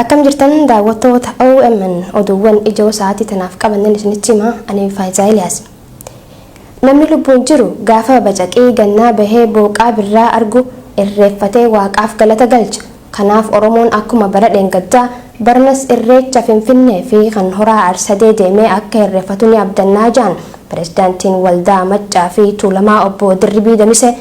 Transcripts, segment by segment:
Akkam jirtan daawwattoota OMN oduuwwan ijoo sa'aatii tanaaf qabannan isinitti hima ani Faayisaa Eliyaas. Namni lubbuun jiru gaafa bacaqii gannaa bahee booqaa birraa argu irreeffatee waaqaaf galata galcha. Kanaaf Oromoon akkuma bara dheengaddaa barnas irreecha Finfinnee fi kan horaa Arsadee deemee akka irreeffatu ni abdannaa jaan pirezidaantiin waldaa Maccaa fi Tuulamaa obbo Dirribii Damise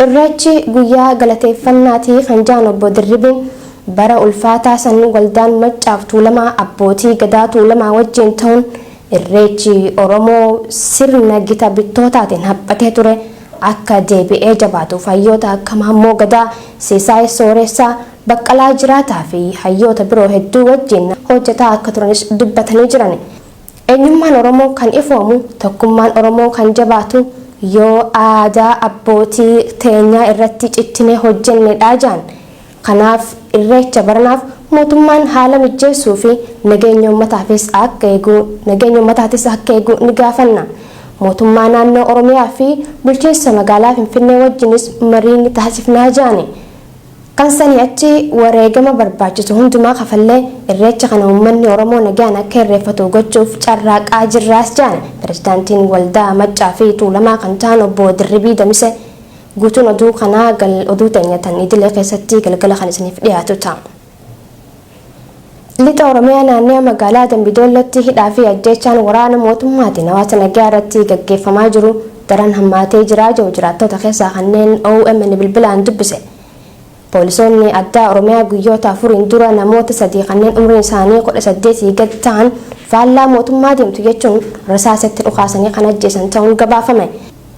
irreechi guyyaa galateeffannaatii kan jaan obbo Dirribiin bara ulfaataa san waldaan Maccaaf Tuulamaa abbootii gadaa Tuulamaa wajjin ta'uun irreechi Oromoo sirna gita bittootaatiin haphatee ture akka deebi'ee jabaatuuf hayyoota akka Maammoo Gadaa, Siisaay Sooressaa, Baqqalaa Jiraataa fi hayyoota biroo hedduu wajjin hojjetaa akka turanis dubbatanii jiran. Eenyummaan Oromoo kan ifoomu, tokkummaan Oromoo kan jabaatu yoo aadaa abbootii teenyaa irratti cittinee hojjennedha jaan. Kanaaf irreecha baranaaf mootummaan haala mijeessuu fi nageenya uummataafis akka eegu ni gaafanna. Mootummaa naannoo Oromiyaa fi bulchiinsa magaalaa Finfinnee wajjinis marii ni taasifnaa jaani. Kan sanii achi wareegama barbaachisu hundumaa kafallee irreecha kana uummanni Oromoo nagaan akka irreeffatu gochuuf carraaqaa jirraas jaani. Pirezidaantiin waldaa Maccaa fi Tuulamaa kan ta'an obbo Dirribii Damise guutuun oduu kanaa oduu teenyatan idilee keessatti galgala kan isiniif dhiyaatu ta'a. Lixa Oromiyaa naannoo magaalaa Dambidollatti hidhaa fi ajjeechaan waraana mootummaatiin hawaasa nagaa irratti gaggeeffamaa jiru daran hammaatee jiraa jiru jiraattota keessaa kanneen OMN bilbilaan dubbise. Poolisoonni addaa Oromiyaa guyyoota afuriin dura namoota 3 kanneen umriin isaanii 18 gad ta'an faallaa mootummaa deemtu jechuun rasaasatti dhukaasanii kan ajjeesan ta'uun gabaafame.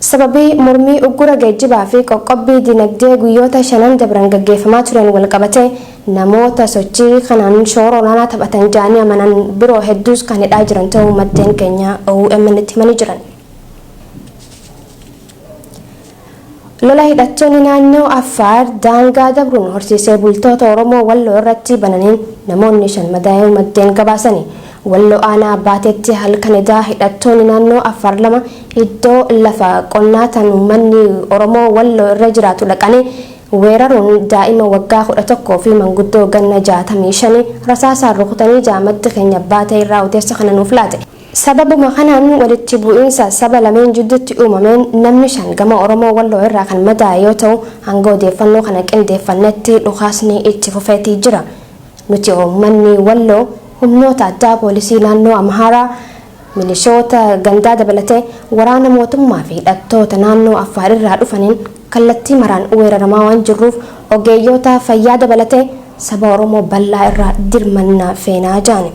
Sababii mormii uggura geejjibaa fi qoqqobbii dinagdee guyyoota 5 dabran gaggeeffamaa tureen walqabatee namoota sochii kanaan shoora olaanaa taphatan jaanii amanan biroo hedduus kan hidhaa jiran ta'uu maddeen keenya OMN itti himanii jiran. Lola hidhattoonni naannoo Affaar daangaa dabruun horsiisee bultoota Oromoo Walloo irratti bananiin namoonni 5 madaa'uu maddeen gabaasani. Walloo aanaa baatetti halkan edaa hidhattoonni naannoo Affaar 2 iddoo lafa qonnaa tan uummanni Oromoo Walloo irra jiraatu dhaqanii weeraruun daa'ima waggaa 11 fi manguddoo ganna 65 rasaasaan rukutanii jaamaddi keenya baatee irraa odeessa kana nuuf laate. Sababuma kanaan walitti bu'iinsa saba lameen jidduutti uumameen namni 5 gama Oromoo Walloo irraa kan madaa'e yoo ta'u hanga odeeffannoo kana qindeeffannetti dhukaasni itti fufeetii jira. Nuti uummanni Walloo humnoota addaa poolisii naannoo Amhaaraa milishoota gandaa dabalatee waraana mootummaa fi hidhattoota naannoo Affaar irraa dhufaniin kallattii maraan weeraramaa waan jirruuf ogeeyyoota fayyaa dabalatee saba Oromoo bal'aa irraa dirmannaa feenaa jaani.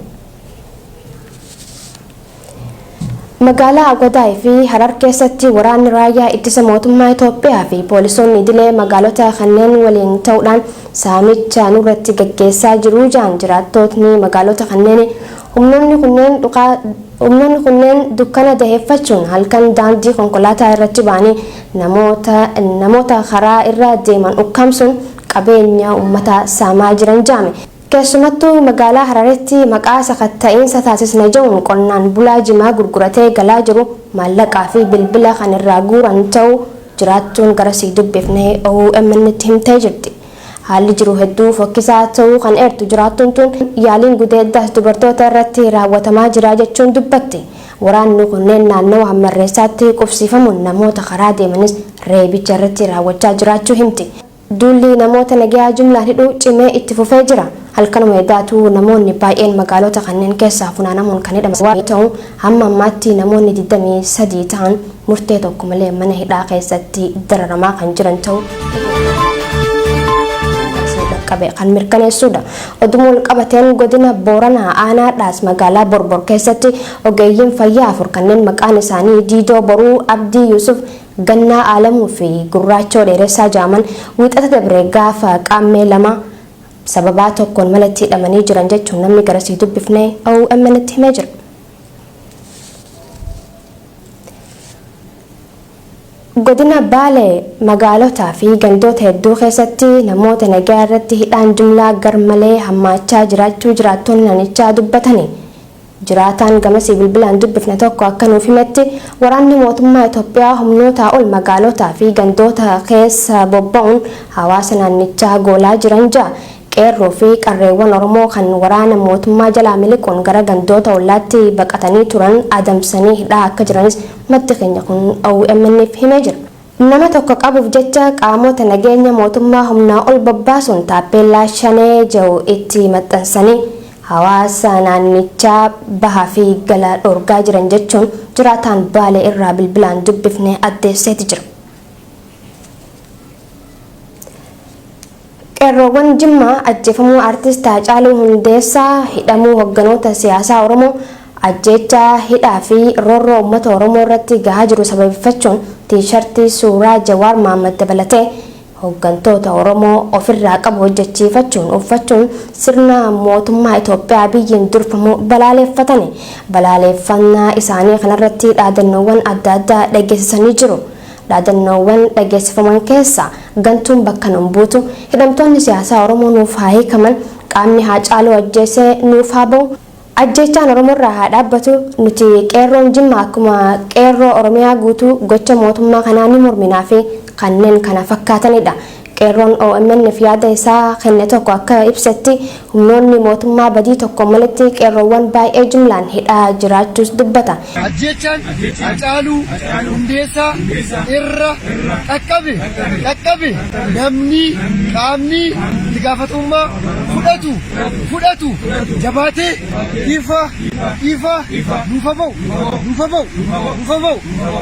Magaalaa Agodaay fi Harar keessatti waraanni raayyaa ittisa mootummaa Itoophiyaa fi poolisoonni idilee magaalota kanneen waliin ta'uudhaan saamicha nurratti gaggeessaa jiru jaan jiraattootni magaalota kanneen humnoonni kunneen dukkana daheeffachuun halkan daandii konkolaataa irratti ba'anii namoota karaa irra deeman ukkaamsuun qabeenya uummataa saamaa jiran jaame. Keessumattuu magaalaa Hararitti maqaa sakatta'iinsa taasisna jedhuun qonnaan bulaa jimaa gurguratee galaa jiru maallaqaa fi bilbila kan irraa guuran ta'uu jiraattuun garasii dubbifnee OMN itti himtee jirti. Haalli jiru hedduu fokkisaa ta'uu kan eertu jiraattuun tun yaaliin gudeeddaas dubartoota irratti raawwatamaa jira jechuun dubbatti. Waraanni kunneen naannoo Hammarreessaatti qubsiifamuun namoota karaa deemanis reebicha irratti raawwachaa jiraachuu himti. Duulli namoota nagaa jumlaan hidhuu cimee itti fufee jira. Halkanuma edaatu namoonni baay'een magaalota kanneen keessaa funaanamuun kan hidhaman ta'uu hamma ammaatti namoonni 23 ta'an murtee tokko malee mana hidhaa keessatti dararamaa kan jiran ta'uu kan mirkaneessudha. Oduu qabateen godina Booranaa Aanaadhaas magaalaa Borbor keessatti ogeeyyiin fayyaa 4 kanneen maqaan isaanii Diidoo Boruu, Abdii Yusuf, Gannaa Aalamuu fi Gurraachoo Dheeressaa jaaman wixata dabre gaafa qaammee 2 sababaa tokkoon malatti hidhamanii jiran jechuun namni garasii dubbifnee OMN itti himee jira. Godina Baalee magaalotaa fi gandoota hedduu keessatti namoota nagaa irratti hidhaan jumlaa garmalee hammaachaa jiraachuu jiraattonni naannichaa dubbatanii. Jiraataan gamasii bilbilaan dubbifne tokko akka nuuf himetti waraanni mootummaa Itoophiyaa humnoota ol magaalotaa fi gandoota keessa bobba'uun hawaasa naannichaa goolaa jiran ja'a. qeerroo fi qarreewwan Oromoo kan waraana mootummaa jalaa miliquun gara gandoota ollaatti baqatanii turan adamsanii hidhaa akka jiranis maddi keenya kun OMN'f himee jira. Nama tokko qabuuf jecha qaamota nageenya mootummaa humnaa ol babbaasuun taappeellaa shanee jedhu itti maxxansanii hawaasa naannichaa bahaa fi gala dhorgaa jiran jechuun jiraataan Baalee irraa bilbilaan dubbifnee addeesseeti jira. Qeerroowwan Jimmaa ajjeefamuu artist Haacaaluu Hundeessaa hidhamuu hogganoota siyaasaa Oromoo ajjeechaa hidhaa fi roorroo uummata Oromoo irratti gahaa jiru sababeeffachuun tiishartii suuraa Jawaar Mohaammed dabalatee hoggantoota Oromoo ofirraa qabu hojjechiifachuun uffachuun sirna mootummaa Itoophiyaa biyyiin durfamu balaaleeffatani. Balaaleeffannaa isaanii kanarratti dhaadannoowwan adda addaa dhageessisanii jiru. Dhaadannoowwan dhageessifaman keessa gantuun bakka nun buutu hidhamtoonni siyaasaa Oromoo nuuf haa hiikaman, qaamni Haacaaluu ajjeesee nuuf haa ba'u, ajjeechaan Oromoo irraa haa dhaabbatu, nuti qeerroon Jimmaa akkuma qeerroo Oromiyaa guutuu gocha mootummaa kanaa ni morminaa fi kanneen kana fakkaatanidha. Qeerroon OMN'f yaada isaa kenne tokko akka ibsetti humnoonni mootummaa badii tokko malatti qeerroowwan baay'ee jumlaan hidhaa jiraachuus dubbata. Ajjeechaan Haacaaluu Hundeessaa irra qaqqabe namni qaamni itti gaafatamummaa fudhatu jabaatee ifa nuufa ba'u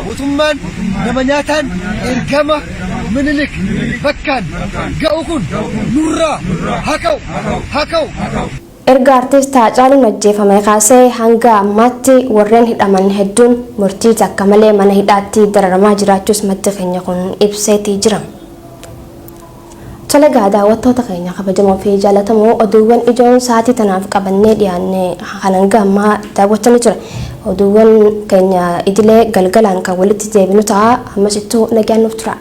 mootummaan nama nyaataan ergama Minilik bakkaan ga'u kun nurraa haa ka'u. Erga artist Haacaaluun ajjeefame kaasee hanga ammaatti warreen hidhaman hedduun murtii takka malee mana hidhaatti dararamaa jiraachuus maddi keenya kun ibseetii jira. Tolegaa daawwattoota keenya kabajamoo fi jaallatamoo oduuwwan ijoon sa'aatii tanaaf qabannee dhiyaanne hanga ammaa daawwachaa ture. Oduuwwan keenya idilee galgalaan kan walitti deebinu ta'a. Ammas ittuu nagaan nuuf tura.